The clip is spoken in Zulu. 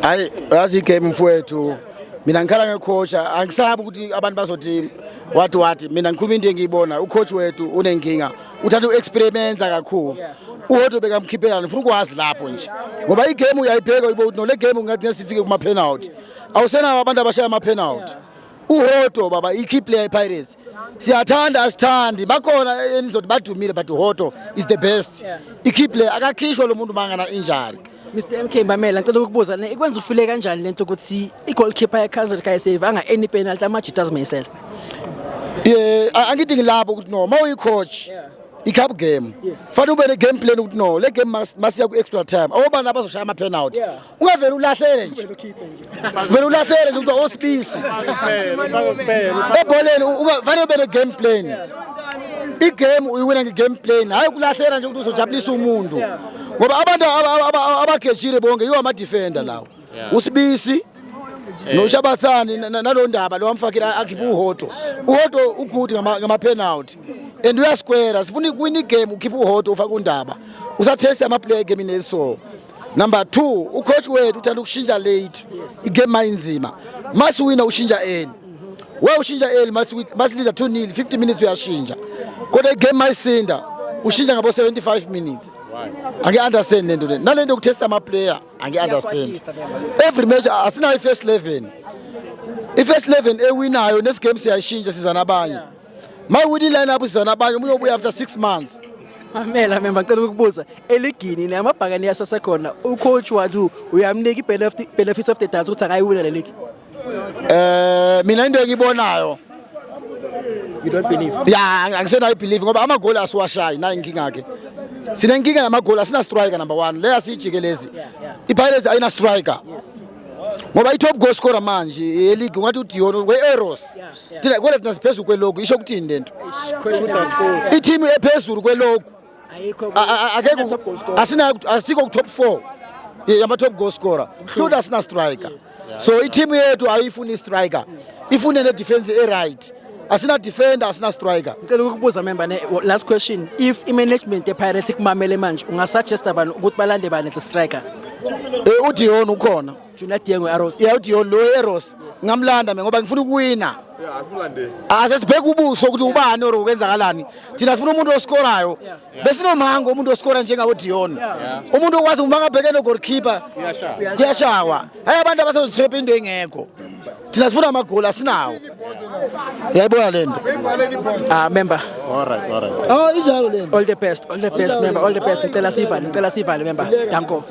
Hayi yazi igame mfowethu mina ngikhala ngecoach angisabi ukuthi abantu bazothi wathi mina ngikhuluma into engiyibona ucoach wethu unenkinga uthanda uexperimenta kakhulu uHoto bekamkhiphela ufuna ukwazi lapho nje ngoba igame uyayibheka uyibo no le game ungathi ngesifike kuma penalty awusena abantu abashaya ama penalty uHoto baba ikey player Pirates siyathanda asithandi bakhona enizothi badumile but uHoto is the best ikey player akakhishwa lo muntu mangana injury. Mr MK Mbamela ngicela ukubuza ikwenza ufile kanjani lento ukuthi igoalkeeper yaKaizer Chiefs anga any penalty amajita azimisela angithi ngilapho ukuthi no mawuyicoach icup game fanele ube ne game plan ukuthi no le game masiya ku extra time awubani abazoshaya ama penalty ungavela ulahlele nje vele ulahlele nje ukuthi osibisi ebholeni fanele ube ne game plan igame uyiwina ngegame plan hayi kulahlela nje ukuthi uzojabulisa umuntu ngoba abantu abagejile bonke yiwo ama defender lawo usibisi noShabasani nalo ndaba lo wamfakela akhipha uHoto ugood ngama penalty and uyasquare sifuna ukuwina igame ukhipha uHoto ufaka undaba usathesta ama player game neso. Number 2 ucoach wethu uthanda ukushintsha late igame mayinzima masi wina ushintsha early we ushintsha early masi leader 2-0 50 minutes uyashintsha kodwa igame mayisinda ushintsha ngabo 75 minutes. Angi understand lento le nalento ukutesta ama player angi understand every match asina first 11 ifirst 11 ewinayo nesigame siyashintsha siza nabanye mawudi line up siza nabanye umuntu obuya after 6 months. Mamela memba ngicela ukubuza eligini namabhakani yasasekhona ucoach wathu uyamnika ibenefit of the doubt ukuthi akayiwina le league mina into engibonayo you don't believe angisena I believe ngoba ama goal asiwashayi na inkinga yakhe sinenkinga yamagoli asina striker number 1 le asijikelezi iPirates ayina striker ngoba i-top goal scorer manje e-league ungathi uDion we-Eros thina kodwa thina siphezulu kwelogo isho ukuthini lento i-team ephezulu kwelogo akekho asikho ku-top 4 yama top goal scorer should asina striker so i-team yethu ayifuni striker ifune ne defense e-right asina defender asina striker. Ngicela ukubuza member last question if i-management ye-Pirates kumamele manje ungasuggest abantu ukuthi balande bani as a striker uDion ukhona Junior Dieng we-Arrows uDion lo we-Arrows ngamlanda ngoba ngifuna ukuwina asesibheka ubuso ukuthi ubani or ukwenzakalani thina sifuna umuntu oscorayo besinomango umuntu oscora njengabo Dion umuntu okwazi uma ngabhekene no goalkeeper kuyashawa hayi abantu abasezitrap into engekho thina sifuna amagoli asinawo yayibona lento member alright injalo lento all the best member all the best ngicela sivale member danko.